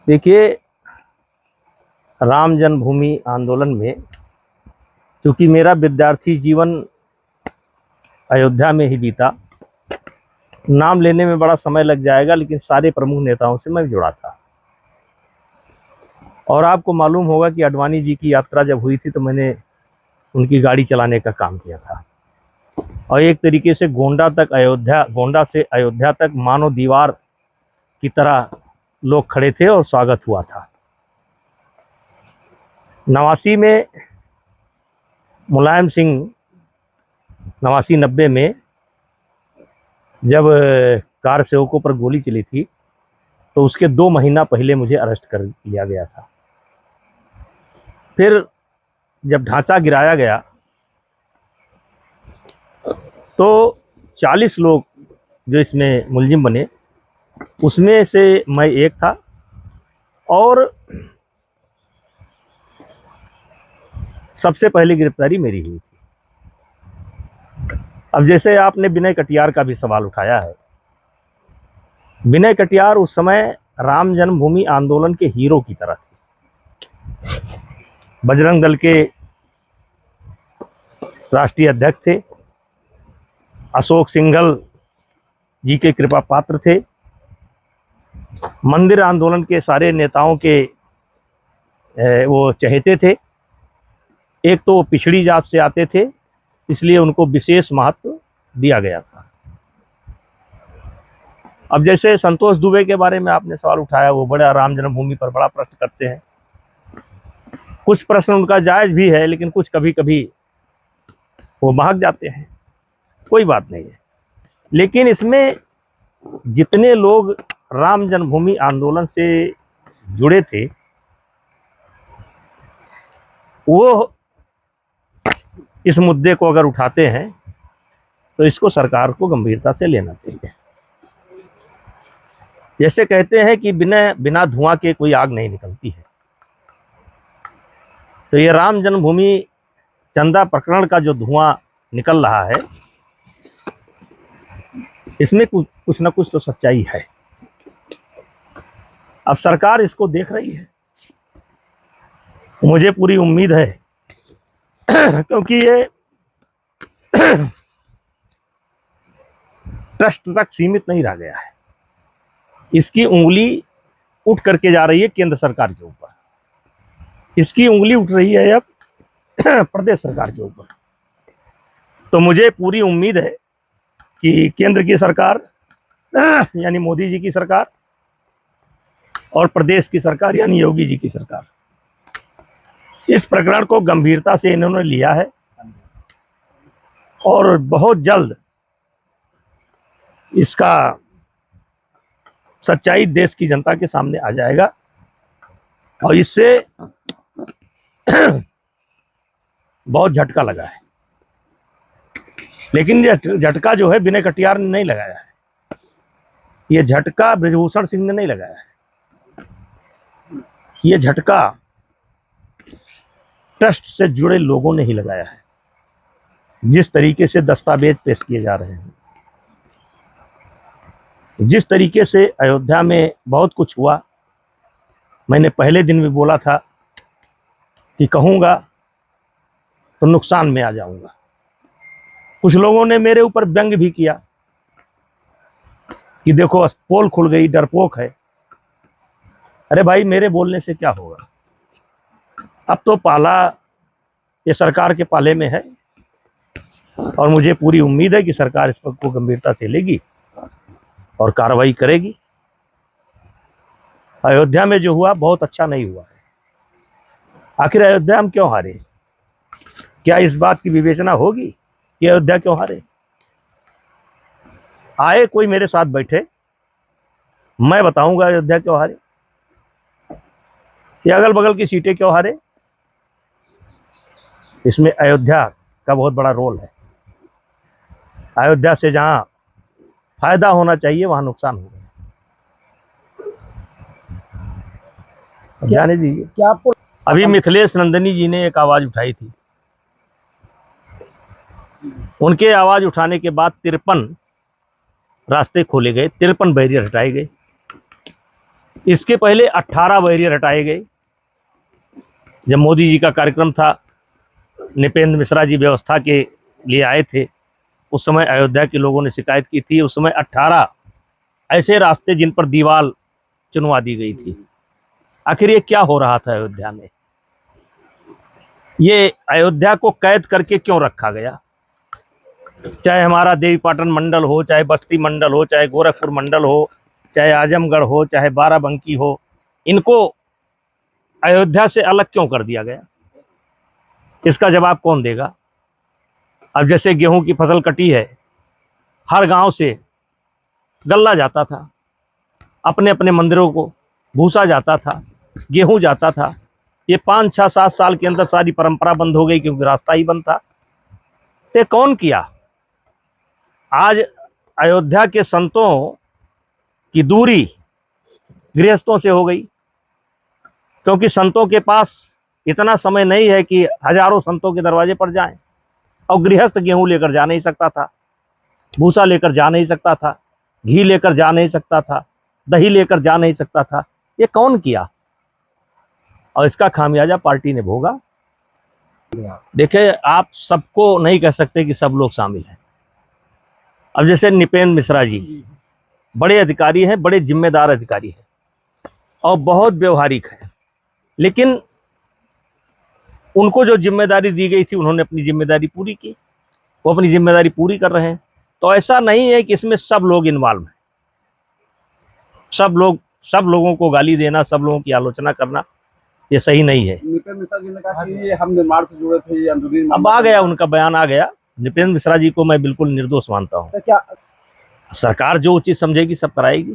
देखिए, राम जन्मभूमि आंदोलन में चूँकि मेरा विद्यार्थी जीवन अयोध्या में ही बीता, नाम लेने में बड़ा समय लग जाएगा, लेकिन सारे प्रमुख नेताओं से मैं जुड़ा था। और आपको मालूम होगा कि आडवाणी जी की यात्रा जब हुई थी तो मैंने उनकी गाड़ी चलाने का काम किया था। और एक तरीके से गोंडा से अयोध्या तक मानो दीवार की तरह लोग खड़े थे और स्वागत हुआ था। 89 में मुलायम सिंह 89-90 में जब कार सेवकों पर गोली चली थी तो उसके 2 महीना पहले मुझे अरेस्ट कर लिया गया था। फिर जब ढांचा गिराया गया तो 40 लोग जो इसमें मुलजिम बने, उसमें से मैं एक था। और सबसे पहली गिरफ्तारी मेरी हुई थी। अब जैसे आपने विनय कटियार का भी सवाल उठाया है, विनय कटियार उस समय राम जन्मभूमि आंदोलन के हीरो की तरह थे। बजरंग दल के राष्ट्रीय अध्यक्ष थे, अशोक सिंघल जी के कृपा पात्र थे, मंदिर आंदोलन के सारे नेताओं के वो चहेते थे। एक तो वो पिछड़ी जात से आते थे, इसलिए उनको विशेष महत्व दिया गया था। अब जैसे संतोष दुबे के बारे में आपने सवाल उठाया, वो बड़ा राम जन्मभूमि पर बड़ा प्रश्न करते हैं। कुछ प्रश्न उनका जायज़ भी है, लेकिन कुछ कभी कभी वो महक जाते हैं, कोई बात नहीं है। लेकिन इसमें जितने लोग राम जन्मभूमि आंदोलन से जुड़े थे, वो इस मुद्दे को अगर उठाते हैं तो इसको सरकार को गंभीरता से लेना चाहिए। जैसे कहते हैं कि बिना धुआं के कोई आग नहीं निकलती है, तो ये राम जन्मभूमि चंदा प्रकरण का जो धुआं निकल रहा है, इसमें कुछ ना कुछ तो सच्चाई है। अब सरकार इसको देख रही है, मुझे पूरी उम्मीद है क्योंकि ये ट्रस्ट तक सीमित नहीं रह गया है, इसकी उंगली उठ करके जा रही है केंद्र सरकार के ऊपर, इसकी उंगली उठ रही है अब प्रदेश सरकार के ऊपर। तो मुझे पूरी उम्मीद है कि केंद्र की सरकार यानी मोदी जी की सरकार और प्रदेश की सरकार यानी योगी जी की सरकार इस प्रकरण को गंभीरता से इन्होंने लिया है और बहुत जल्द इसका सच्चाई देश की जनता के सामने आ जाएगा। और इससे बहुत झटका लगा है, लेकिन ये झटका जो है विनय कटियार ने नहीं लगाया है, ये झटका बृजभूषण सिंह ने नहीं लगाया है, ये झटका ट्रस्ट से जुड़े लोगों ने ही लगाया है। जिस तरीके से दस्तावेज पेश किए जा रहे हैं, जिस तरीके से अयोध्या में बहुत कुछ हुआ, मैंने पहले दिन भी बोला था कि कहूँगा तो नुकसान में आ जाऊंगा। कुछ लोगों ने मेरे ऊपर व्यंग भी किया कि देखो पोल खुल गई, डरपोक है। अरे भाई, मेरे बोलने से क्या होगा? अब तो पाला ये सरकार के पाले में है और मुझे पूरी उम्मीद है कि सरकार इस पर को गंभीरता से लेगी और कार्रवाई करेगी। अयोध्या में जो हुआ बहुत अच्छा नहीं हुआ है। आखिर अयोध्या हम क्यों हारे? क्या इस बात की विवेचना होगी कि अयोध्या क्यों हारे? आए कोई मेरे साथ बैठे, मैं बताऊंगा अयोध्या क्यों हारे, ये अगल बगल की सीटें क्यों हारे। इसमें अयोध्या का बहुत बड़ा रोल है। अयोध्या से जहां फायदा होना चाहिए वहां नुकसान हो गया। जाने दीजिए। क्या आपको अभी मिथिलेश नंदनी जी ने एक आवाज उठाई थी, उनके आवाज उठाने के बाद 53 रास्ते खोले गए, 53 बैरियर हटाए गए। इसके पहले 18 बैरियर हटाए गए। जब मोदी जी का कार्यक्रम था, नृपेंद्र मिश्रा जी व्यवस्था के लिए आए थे, उस समय अयोध्या के लोगों ने शिकायत की थी। उस समय 18 ऐसे रास्ते जिन पर दीवार चुनवा दी गई थी। आखिर ये क्या हो रहा था अयोध्या में? ये अयोध्या को कैद करके क्यों रखा गया? चाहे हमारा देवीपाटन मंडल हो, चाहे बस्ती मंडल हो, चाहे गोरखपुर मंडल हो, चाहे आजमगढ़ हो, चाहे बाराबंकी हो, इनको अयोध्या से अलग क्यों कर दिया गया? इसका जवाब कौन देगा? अब जैसे गेहूं की फसल कटी है, हर गांव से गल्ला जाता था, अपने अपने मंदिरों को भूसा जाता था, गेहूं जाता था। ये 5, 6, 7 साल के अंदर सारी परंपरा बंद हो गई, क्योंकि रास्ता ही बंद था। ये कौन किया? आज अयोध्या के संतों की दूरी गृहस्थों से हो गई, क्योंकि संतों के पास इतना समय नहीं है कि हजारों संतों के दरवाजे पर जाएं। और गृहस्थ गेहूं लेकर जा नहीं सकता था, भूसा लेकर जा नहीं सकता था, घी लेकर जा नहीं सकता था, दही लेकर जा नहीं सकता था। ये कौन किया? और इसका खामियाजा पार्टी ने भोगा। देखिए, आप सबको नहीं कह सकते कि सब लोग शामिल हैं। अब जैसे नृपेंद्र मिश्रा जी बड़े अधिकारी हैं, बड़े जिम्मेदार अधिकारी हैं और बहुत व्यवहारिक हैं, लेकिन उनको जो जिम्मेदारी दी गई थी, उन्होंने अपनी जिम्मेदारी पूरी की। वो अपनी जिम्मेदारी पूरी कर रहे हैं। तो ऐसा नहीं है कि इसमें सब लोग इन्वॉल्व हैं। सब लोगों को गाली देना, सब लोगों की आलोचना करना, ये सही नहीं है। नृपेंद्र मिश्रा जी ने कहा कि ये हम निर्माण से जुड़े थे, ये अंदरूनी अब आ गया, उनका बयान आ गया। नृपेंद्र मिश्रा जी को मैं बिल्कुल निर्दोष मानता हूँ। क्या सरकार जो उचित समझेगी सब कराएगी।